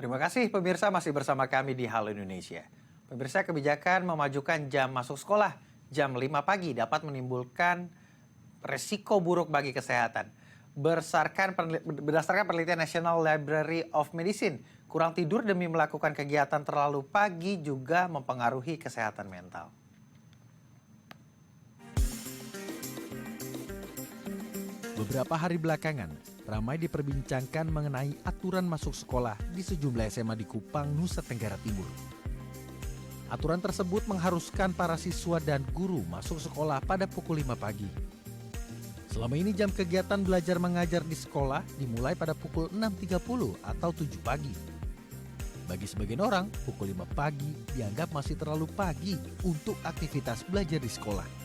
Terima kasih pemirsa masih bersama kami di Halo Indonesia. Pemirsa, kebijakan memajukan jam masuk sekolah jam 5 pagi dapat menimbulkan resiko buruk bagi kesehatan. Berdasarkan penelitian National Library of Medicine, kurang tidur demi melakukan kegiatan terlalu pagi juga mempengaruhi kesehatan mental. Beberapa hari belakangan, ramai diperbincangkan mengenai aturan masuk sekolah di sejumlah SMA di Kupang, Nusa Tenggara Timur. Aturan tersebut mengharuskan para siswa dan guru masuk sekolah pada pukul 5 pagi. Selama ini jam kegiatan belajar mengajar di sekolah dimulai pada pukul 6.30 atau 7 pagi. Bagi sebagian orang, pukul 5 pagi dianggap masih terlalu pagi untuk aktivitas belajar di sekolah.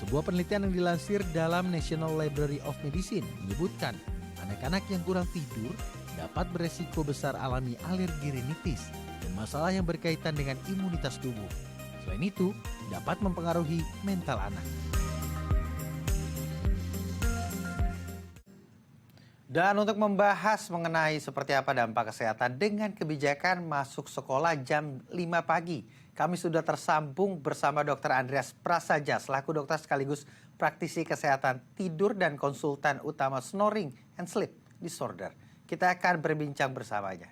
Sebuah penelitian yang dilansir dalam National Library of Medicine menyebutkan anak-anak yang kurang tidur dapat beresiko besar alami alergi rinitis dan masalah yang berkaitan dengan imunitas tubuh. Selain itu, dapat mempengaruhi mental anak. Dan untuk membahas mengenai seperti apa dampak kesehatan dengan kebijakan masuk sekolah jam 5 pagi, kami sudah tersambung bersama Dr. Andreas Prasaja selaku dokter sekaligus praktisi kesehatan tidur dan konsultan utama snoring and sleep disorder. Kita akan berbincang bersamanya.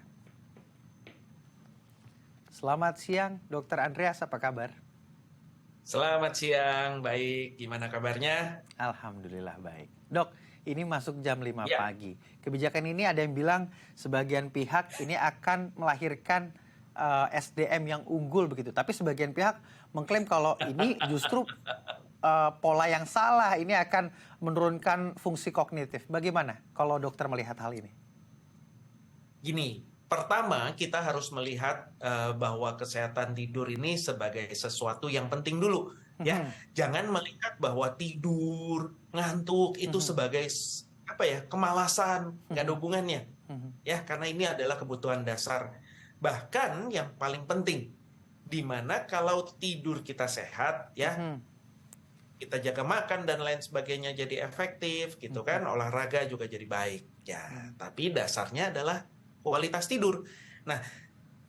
Selamat siang, Dr. Andreas, apa kabar? Selamat siang, baik. Gimana kabarnya? Alhamdulillah baik. Dok, ini masuk jam 5 Ya. pagi. Kebijakan ini ada yang bilang sebagian pihak ini akan melahirkan SDM yang unggul begitu. Tapi sebagian pihak mengklaim kalau ini justru pola yang salah. Ini akan menurunkan fungsi kognitif. Bagaimana kalau dokter melihat hal ini? Gini, pertama kita harus melihat bahwa kesehatan tidur ini sebagai sesuatu yang penting dulu. Ya, jangan melihat bahwa tidur, ngantuk itu sebagai kemalasan, nggak ada hubungannya. Ya, karena ini adalah kebutuhan dasar. Bahkan yang paling penting, di mana kalau tidur kita sehat, ya, kita jaga makan dan lain sebagainya jadi efektif, gitu kan, olahraga juga jadi baik. Ya, tapi dasarnya adalah kualitas tidur. Nah,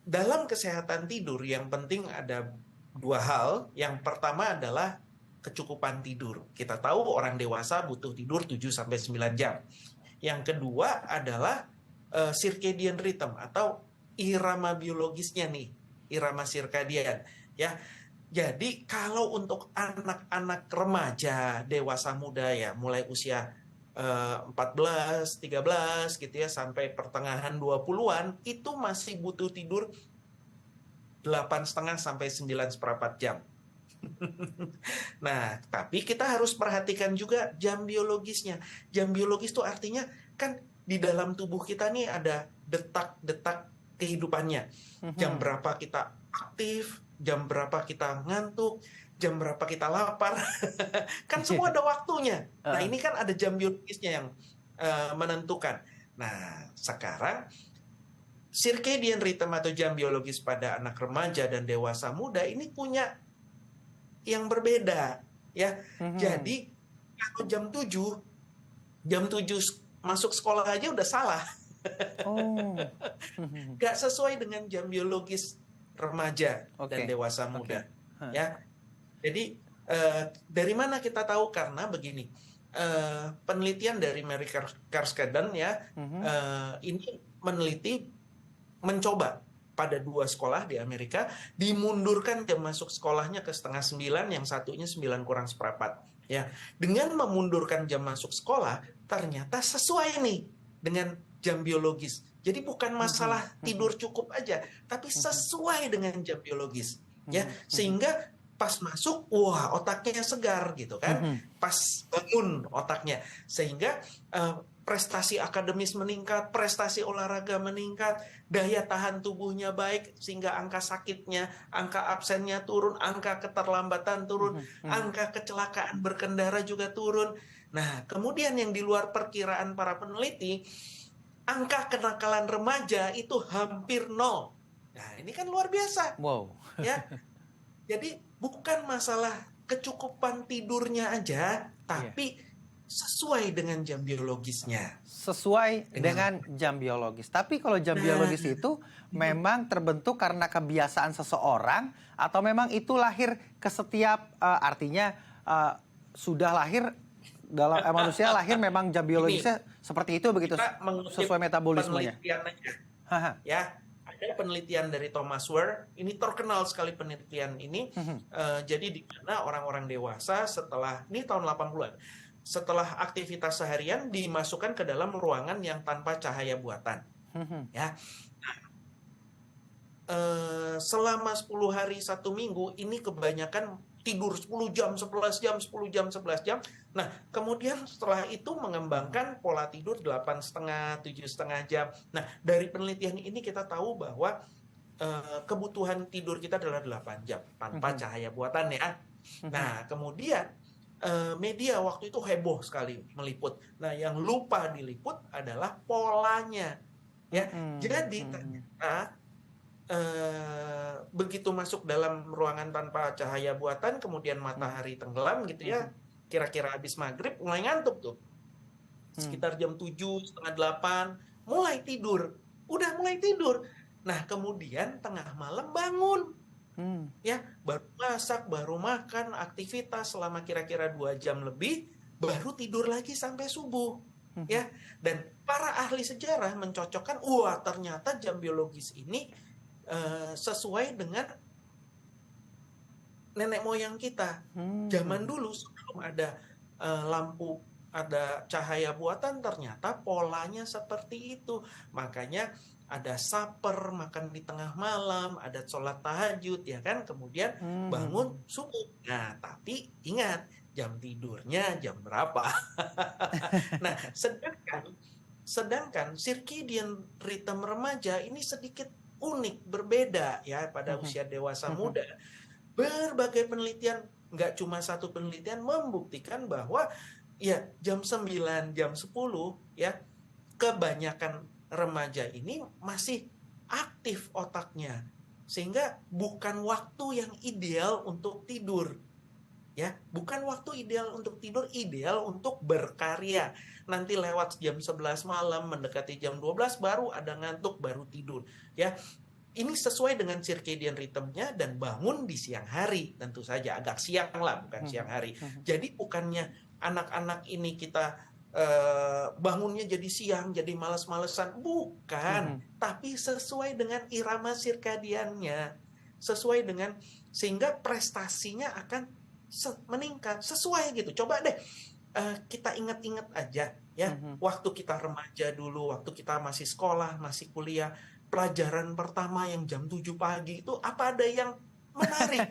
dalam kesehatan tidur yang penting ada dua hal. Yang pertama adalah kecukupan tidur. Kita tahu orang dewasa butuh tidur 7-9 jam. Yang kedua adalah circadian rhythm atau irama biologisnya nih, irama sirkadian, ya. Jadi kalau untuk anak-anak remaja, dewasa muda ya, mulai usia 14, 13 gitu ya, sampai pertengahan 20-an, itu masih butuh tidur 8,5 sampai 9,4 jam. Nah, tapi kita harus perhatikan juga jam biologisnya. Jam biologis itu artinya kan di dalam tubuh kita nih ada detak-detak kehidupannya. Jam berapa kita aktif, jam berapa kita ngantuk, jam berapa kita lapar. Kan semua ada waktunya. Nah, ini kan ada jam biologisnya yang menentukan. Nah, sekarang circadian rhythm atau jam biologis pada anak remaja dan dewasa muda ini punya yang berbeda, ya. Jadi kalau jam 7 masuk sekolah aja udah salah. Gak sesuai dengan jam biologis remaja dan dewasa muda. Ya. Jadi dari mana kita tahu? Karena begini, penelitian dari Mary Carskaddon ya, ini mencoba pada 2 sekolah di Amerika dimundurkan jam masuk sekolahnya ke 8:30, yang satunya 9 kurang seperempat. Ya, dengan memundurkan jam masuk sekolah ternyata sesuai nih dengan jam biologis. Jadi bukan masalah tidur cukup aja, tapi sesuai dengan jam biologis. Ya, sehingga pas masuk, wah otaknya segar gitu kan, pas bangun otaknya, sehingga prestasi akademis meningkat, prestasi olahraga meningkat, daya tahan tubuhnya baik, sehingga angka sakitnya, angka absennya turun, angka keterlambatan turun, angka kecelakaan berkendara juga turun. Nah, kemudian yang di luar perkiraan para peneliti, angka kenakalan remaja itu hampir 0. Nah, ini kan luar biasa. Wow. Ya. Jadi bukan masalah kecukupan tidurnya aja, tapi sesuai dengan jam biologisnya. Sesuai dengan jam biologis. Tapi kalau jam biologis itu memang terbentuk karena kebiasaan seseorang atau memang itu lahir ke setiap artinya sudah lahir dalam manusia lahir memang jam biologisnya seperti itu begitu sesuai metabolismenya. Penelitian aja. Ya, ada penelitian dari Thomas Ware. Ini terkenal sekali penelitian ini. Jadi di mana orang-orang dewasa setelah ini tahun 80-an. Setelah aktivitas seharian dimasukkan ke dalam ruangan yang tanpa cahaya buatan. Ya. Selama 10 hari 1 minggu ini kebanyakan tidur 10 jam, 11 jam, 10 jam, 11 jam. Nah, kemudian setelah itu mengembangkan pola tidur 8,5, 7,5 jam. Nah, dari penelitian ini kita tahu bahwa kebutuhan tidur kita adalah 8 jam tanpa cahaya buatan ya. Nah, kemudian media waktu itu heboh sekali meliput. Nah, yang lupa diliput adalah polanya. Ya, jadi ternyata begitu masuk dalam ruangan tanpa cahaya buatan, kemudian matahari tenggelam gitu ya, kira-kira habis maghrib mulai ngantuk tuh. Sekitar jam 7, setengah 8, mulai tidur. Udah mulai tidur. Nah, kemudian tengah malam bangun. Ya, baru masak, baru makan, aktivitas selama kira-kira 2 jam lebih, baru tidur lagi sampai subuh. Ya, dan para ahli sejarah mencocokkan, wah ternyata jam biologis ini sesuai dengan nenek moyang kita. Zaman dulu sebelum ada lampu, ada cahaya buatan, ternyata polanya seperti itu. Makanya ada saper, makan di tengah malam, ada sholat tahajud, ya kan? Kemudian bangun subuh. Nah, tapi ingat, jam tidurnya jam berapa? Nah, sedangkan circadian rhythm remaja ini sedikit unik, berbeda ya pada usia dewasa muda. Berbagai penelitian, nggak cuma satu penelitian membuktikan bahwa ya jam 9, jam 10 ya kebanyakan remaja ini masih aktif otaknya, sehingga bukan waktu yang ideal untuk tidur. Ya, bukan waktu ideal untuk tidur, ideal untuk berkarya. Nanti lewat jam 11 malam, mendekati jam 12 baru ada ngantuk, baru tidur. Ya, ini sesuai dengan circadian rhythm-nya dan bangun di siang hari, tentu saja agak siang lah, bukan siang hari. Jadi bukannya anak-anak ini kita bangunnya jadi siang, jadi malas-malesan, bukan. Tapi sesuai dengan irama sirkadiannya, sesuai dengan, sehingga prestasinya akan meningkat sesuai gitu. Coba deh kita ingat-ingat aja ya, waktu kita remaja dulu, waktu kita masih sekolah, masih kuliah, pelajaran pertama yang jam 7 pagi itu apa ada yang menarik?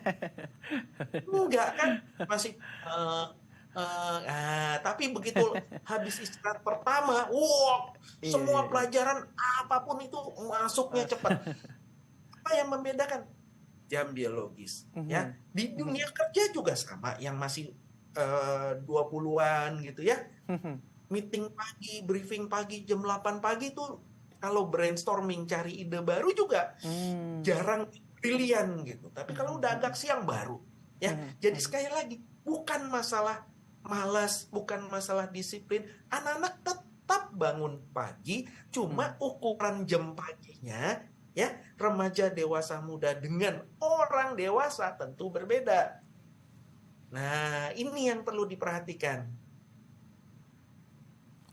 Enggak kan, masih tapi begitu habis istirahat pertama, semua pelajaran apapun itu masuknya cepat. Apa yang membedakan? Jam biologis. Ya, di dunia kerja juga sama, yang masih 20-an gitu ya. Meeting pagi, briefing pagi jam 8 pagi itu kalau brainstorming cari ide baru juga jarang brilian gitu. Tapi kalau udah agak siang baru ya. Jadi sekali lagi, bukan masalah malas, bukan masalah disiplin. Anak-anak tetap bangun pagi, cuma ukuran jam paginya ya, remaja, dewasa, muda dengan orang dewasa tentu berbeda. Nah, ini yang perlu diperhatikan.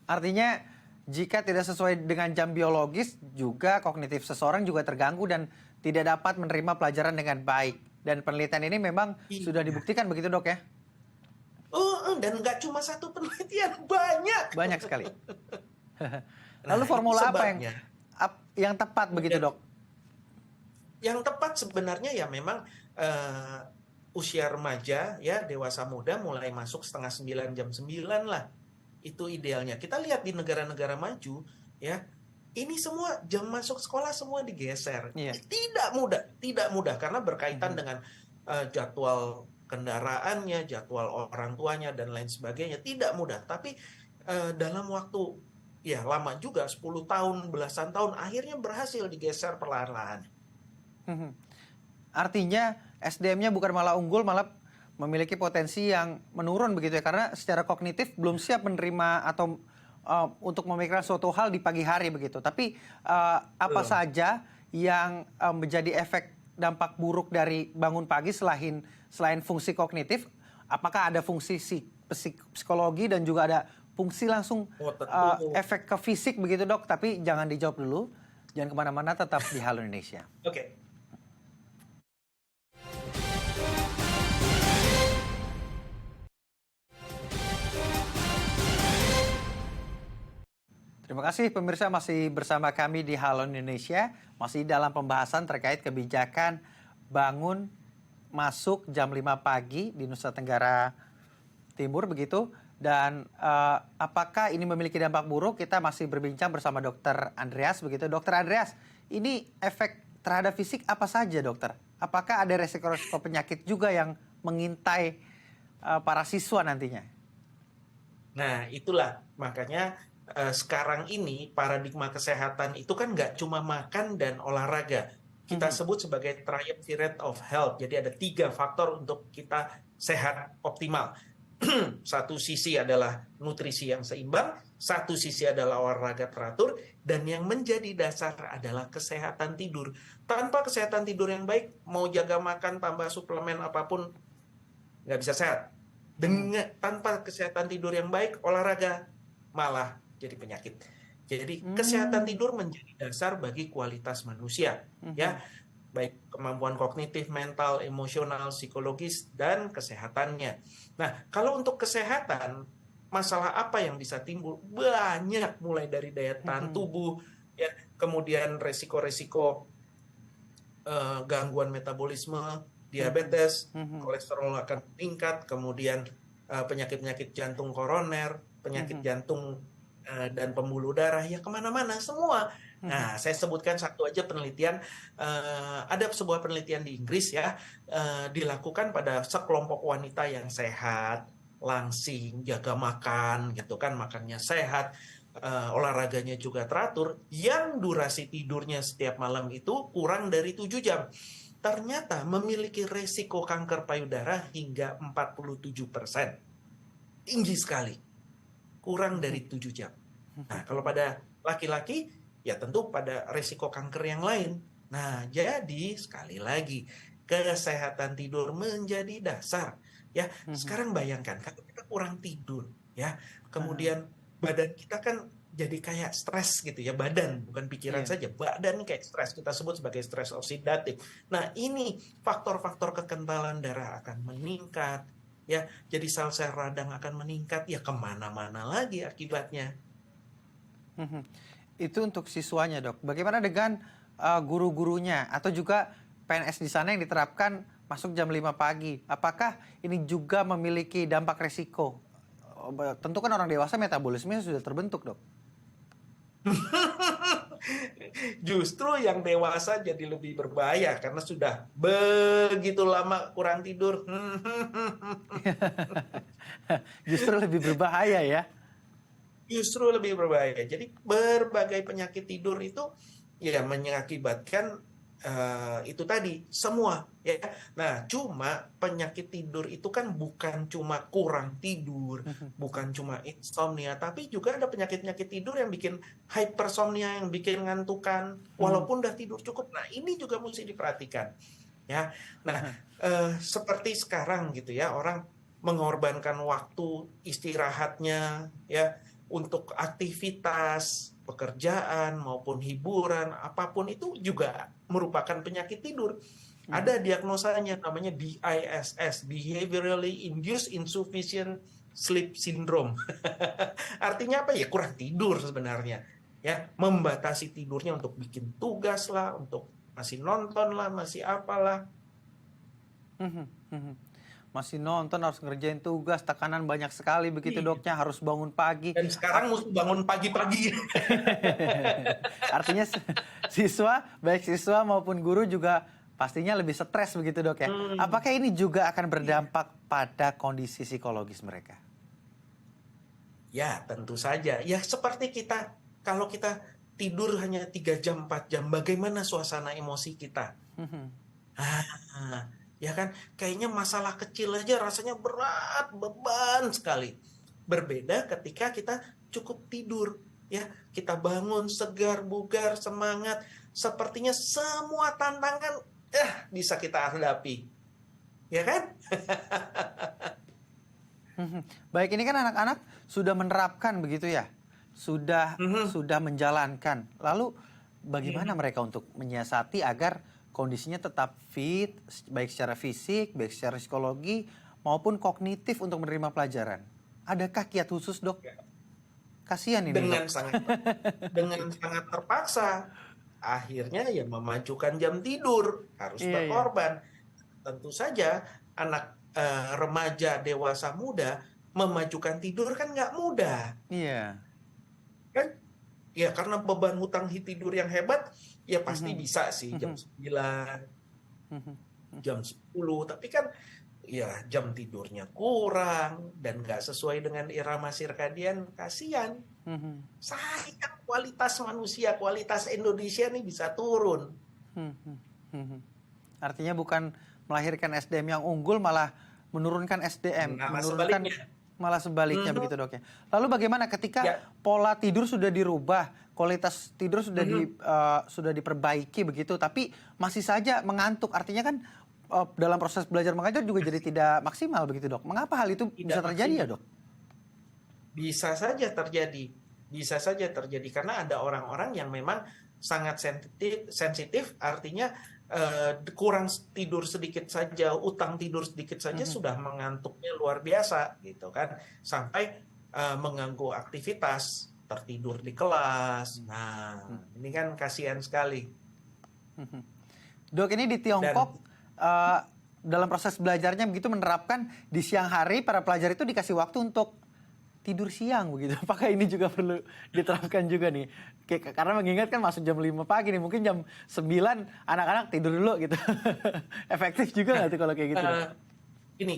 Artinya jika tidak sesuai dengan jam biologis, juga kognitif seseorang juga terganggu dan tidak dapat menerima pelajaran dengan baik. Dan penelitian ini memang sudah dibuktikan begitu, Dok ya? Dan nggak cuma satu penelitian, banyak. Banyak sekali. Lalu formula apa yang tepat begitu, Dok? Yang tepat sebenarnya ya memang usia remaja ya, dewasa muda mulai masuk setengah 9, jam 9 lah. Itu idealnya. Kita lihat di negara-negara maju ya, ini semua jam masuk sekolah semua digeser. Tidak mudah karena berkaitan dengan jadwal kendaraannya, jadwal orang tuanya dan lain sebagainya. Tidak mudah, tapi dalam waktu ya lama juga, 10 tahun, belasan tahun, akhirnya berhasil digeser perlahan-lahan. Artinya SDM-nya bukan malah unggul, malah memiliki potensi yang menurun begitu ya, karena secara kognitif belum siap menerima atau untuk memikirkan suatu hal di pagi hari begitu. Tapi apa Betul. saja yang menjadi efek dampak buruk dari bangun pagi selain fungsi kognitif? Apakah ada fungsi psikologi dan juga ada fungsi langsung Oh, tentu. efek ke fisik begitu dok? Tapi jangan dijawab dulu, jangan kemana-mana, tetap di Halo Indonesia. Oke. Terima kasih pemirsa, masih bersama kami di Halo Indonesia, masih dalam pembahasan terkait kebijakan bangun masuk jam 5 pagi di Nusa Tenggara Timur begitu. Dan apakah ini memiliki dampak buruk? Kita masih berbincang bersama Dokter Andreas begitu. Dokter Andreas, ini efek terhadap fisik apa saja dokter? Apakah ada resiko-resiko penyakit juga yang mengintai para siswa nantinya? Nah, itulah makanya sekarang ini paradigma kesehatan itu kan nggak cuma makan dan olahraga. Kita sebut sebagai triumvirate of health. Jadi ada 3 faktor untuk kita sehat optimal. Satu sisi adalah nutrisi yang seimbang, satu sisi adalah olahraga teratur, dan yang menjadi dasar adalah kesehatan tidur. Tanpa kesehatan tidur yang baik, mau jaga makan, tambah suplemen apapun, nggak bisa sehat. Tanpa kesehatan tidur yang baik, olahraga malah jadi penyakit. Jadi kesehatan tidur menjadi dasar bagi kualitas manusia, ya, baik kemampuan kognitif, mental, emosional, psikologis, dan kesehatannya. Nah, kalau untuk kesehatan, masalah apa yang bisa timbul? Banyak, mulai dari daya tahan tubuh, ya, kemudian resiko-resiko gangguan metabolisme, diabetes, kolesterol akan meningkat, kemudian penyakit-penyakit jantung koroner, penyakit jantung dan pembuluh darah, ya kemana-mana semua. Nah, saya sebutkan satu aja penelitian. Ada sebuah penelitian di Inggris ya, dilakukan pada sekelompok wanita yang sehat, langsing, jaga makan, gitu kan, makannya sehat, olahraganya juga teratur, yang durasi tidurnya setiap malam itu kurang dari 7 jam. Ternyata memiliki resiko kanker payudara hingga 47%. Tinggi sekali. Kurang dari 7 jam. Nah, kalau pada laki-laki, ya tentu pada resiko kanker yang lain. Nah, jadi sekali lagi, kesehatan tidur menjadi dasar. Ya, sekarang bayangkan, kalau kita kurang tidur, ya, kemudian badan kita kan jadi kayak stres gitu ya, badan, bukan pikiran saja, badan kayak stres, kita sebut sebagai stres oksidatif. Nah, ini faktor-faktor kekentalan darah akan meningkat, ya, jadi sel-sel radang akan meningkat, ya kemana-mana lagi akibatnya. Itu untuk siswanya dok. Bagaimana dengan guru-gurunya atau juga PNS di sana yang diterapkan masuk jam 5 pagi? Apakah ini juga memiliki dampak resiko? Tentu kan orang dewasa metabolismenya sudah terbentuk dok. Justru yang dewasa jadi lebih berbahaya karena sudah begitu lama kurang tidur. Justru lebih berbahaya ya. Justru lebih berbahaya. Jadi berbagai penyakit tidur itu ya mengakibatkan itu tadi semua ya. Nah, cuma penyakit tidur itu kan bukan cuma kurang tidur, bukan cuma insomnia, tapi juga ada penyakit-penyakit tidur yang bikin hypersomnia, yang bikin ngantukan walaupun udah tidur cukup. Nah, ini juga mesti diperhatikan ya. Nah, seperti sekarang gitu ya, orang mengorbankan waktu istirahatnya ya untuk aktivitas pekerjaan maupun hiburan, apapun itu juga merupakan penyakit tidur. Ada diagnosanya namanya BISS, Behaviorally Induced Insufficient Sleep Syndrome. Artinya apa ya? Kurang tidur sebenarnya. Ya, membatasi tidurnya untuk bikin tugas lah, untuk masih nonton lah, masih apalah. Masih nonton, harus ngerjain tugas, tekanan banyak sekali begitu doknya, harus bangun pagi. Dan sekarang mesti bangun pagi-pagi. Artinya baik siswa maupun guru juga pastinya lebih stres begitu dok ya. Apakah ini juga akan berdampak pada kondisi psikologis mereka? Ya, tentu saja. Ya, seperti kita, kalau kita tidur hanya 3 jam, 4 jam, bagaimana suasana emosi kita? ya kan? Kayaknya masalah kecil aja rasanya berat, beban sekali. Berbeda ketika kita cukup tidur, ya. Kita bangun segar, bugar, semangat. Sepertinya semua tantangan bisa kita hadapi. Ya kan? Baik, ini kan anak-anak sudah menerapkan begitu ya, sudah Mhm. sudah menjalankan. Lalu bagaimana mereka untuk menyiasati agar kondisinya tetap fit, baik secara fisik, baik secara psikologi, maupun kognitif untuk menerima pelajaran? Adakah kiat khusus, Dok? Kasihan ini, Dok. Dengan sangat terpaksa. Akhirnya ya memajukan jam tidur, harus Iya, iya. berkorban. Tentu saja anak remaja, dewasa muda memajukan tidur kan nggak mudah, Iya. kan? Ya karena beban hutang tidur yang hebat, ya pasti Mhm. bisa sih jam Mhm. 9, Mhm. jam 10, tapi kan ya jam tidurnya kurang dan nggak sesuai dengan irama sirkadian, kasihan. Mhm. Sayang kualitas manusia, kualitas Indonesia nih bisa turun. Mhm. Mhm. Artinya bukan melahirkan SDM yang unggul, malah menurunkan SDM, Malah menurunkan sebaliknya. malah sebaliknya Mhm. begitu, Dok ya. Lalu bagaimana ketika Ya. pola tidur sudah dirubah, kualitas tidur Mhm. sudah diperbaiki begitu, tapi masih saja mengantuk. Artinya kan dalam proses belajar mengajar juga jadi tidak maksimal begitu, Dok. Mengapa hal itu bisa Tidak terjadi ya, maksimal. Dok? Bisa saja terjadi. Bisa saja terjadi karena ada orang-orang yang memang sangat sensitif artinya kurang tidur sedikit saja, utang tidur sedikit saja Mhm. sudah mengantuknya luar biasa gitu kan. Sampai mengganggu aktivitas, tertidur di kelas. Nah, ini kan kasihan sekali. Mhm. Dok, ini di Dan Tiongkok eh, dalam proses belajarnya begitu menerapkan di siang hari para pelajar itu dikasih waktu untuk tidur siang begitu. Apakah ini juga perlu diterapkan juga nih? Karena mengingat kan masuk jam 5 pagi nih, mungkin jam 9 anak-anak tidur dulu gitu. Efektif juga nggak tuh kalau kayak gitu, Dok? eh, ini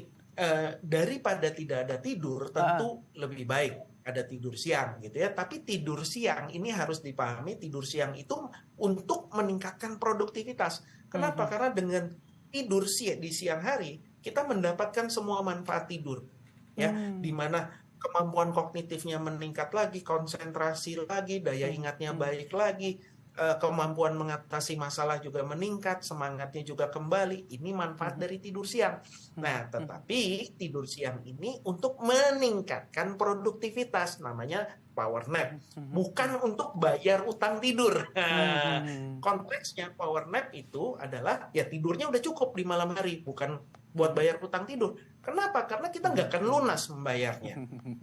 daripada tidak ada tidur Ah, ah. tentu lebih baik ada tidur siang gitu ya. Tapi tidur siang ini harus dipahami tidur siang itu untuk meningkatkan produktivitas. Kenapa? Mhm. Karena dengan tidur di siang hari kita mendapatkan semua manfaat tidur ya, di Hmm. mana kemampuan kognitifnya meningkat lagi, konsentrasi lagi, daya Hmm. ingatnya Hmm. baik lagi, kemampuan mengatasi masalah juga meningkat, semangatnya juga kembali. Ini manfaat Mhm. dari tidur siang. Mhm. Nah, Mhm. tetapi tidur siang ini untuk meningkatkan produktivitas, namanya power nap. Mhm. Bukan untuk bayar utang tidur. Mhm. Nah, Mhm. konteksnya power nap itu adalah ya tidurnya udah cukup di malam hari, bukan buat Mhm. bayar utang tidur. Kenapa? Karena kita nggak akan lunas membayarnya. Mhm.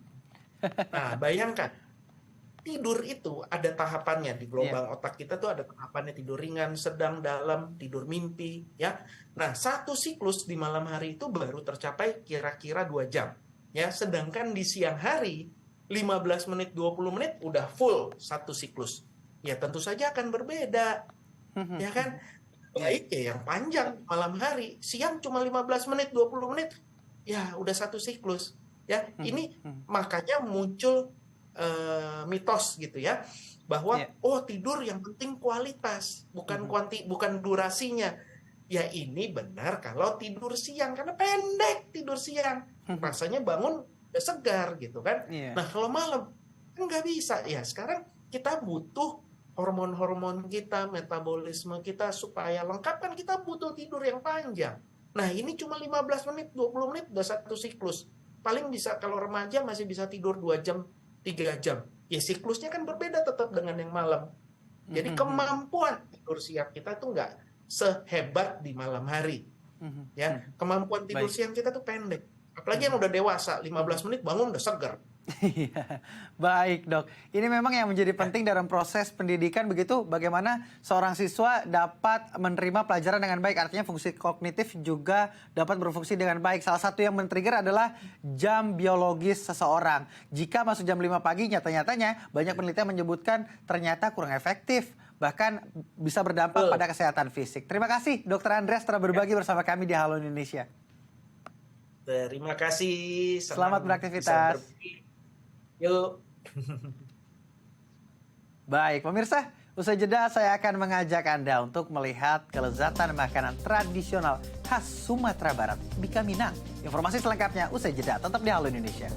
Nah, bayangkan tidur itu ada tahapannya di Iya. gelombang otak kita tuh ada tahapannya tidur ringan, sedang, dalam, tidur mimpi, ya. Nah, satu siklus di malam hari itu baru tercapai kira-kira 2 jam, ya. Sedangkan di siang hari 15 menit, 20 menit udah full satu siklus. Ya tentu saja akan berbeda, Mhm. ya kan? Iya. Baik ya yang panjang malam hari, siang cuma 15 menit, 20 menit, ya udah satu siklus. Ya, Mhm. ini Mhm. makanya muncul mitos gitu ya, Iya. bahwa oh tidur yang penting kualitas, bukan Mhm. bukan durasinya. Ya ini benar kalau tidur siang karena pendek tidur siang, Mhm. rasanya bangun udah segar gitu kan. Iya. Nah kalau malam kan nggak bisa ya. Sekarang kita butuh hormon-hormon kita, metabolisme kita supaya lengkap kan kita butuh tidur yang panjang. Nah ini cuma 15 menit, 20 menit udah satu siklus. Paling bisa kalau remaja masih bisa tidur 2 jam, 3 jam. Ya siklusnya kan berbeda tetap dengan yang malam. Jadi Mhm. kemampuan tidur siang kita tuh nggak sehebat di malam hari. Mhm. Ya, Mhm. kemampuan tidur Baik. siang kita tuh pendek. Apalagi yang Mhm. udah dewasa, Mhm. 15 menit bangun udah segar. Iya, baik, Dok. Ini memang yang menjadi Ya, penting dalam proses pendidikan begitu, bagaimana seorang siswa dapat menerima pelajaran dengan baik. Artinya fungsi kognitif juga dapat berfungsi dengan baik. Salah satu yang men-trigger adalah jam biologis seseorang. Jika masuk jam 5 pagi, nyata-nyatanya banyak penelitian menyebutkan ternyata kurang efektif. Bahkan bisa berdampak betul. pada kesehatan fisik. Terima kasih, Dr. Andreas, telah Ya, berbagi bersama kami di Halo Indonesia. terima kasih, Selamat senang bisa beraktivitas. berbagi. Yuk. Baik, pemirsa, Usai jeda, saya akan mengajak Anda untuk melihat kelezatan makanan tradisional khas Sumatera Barat, Bika Minang. Informasi selengkapnya usai jeda, tetap di Halo Indonesia.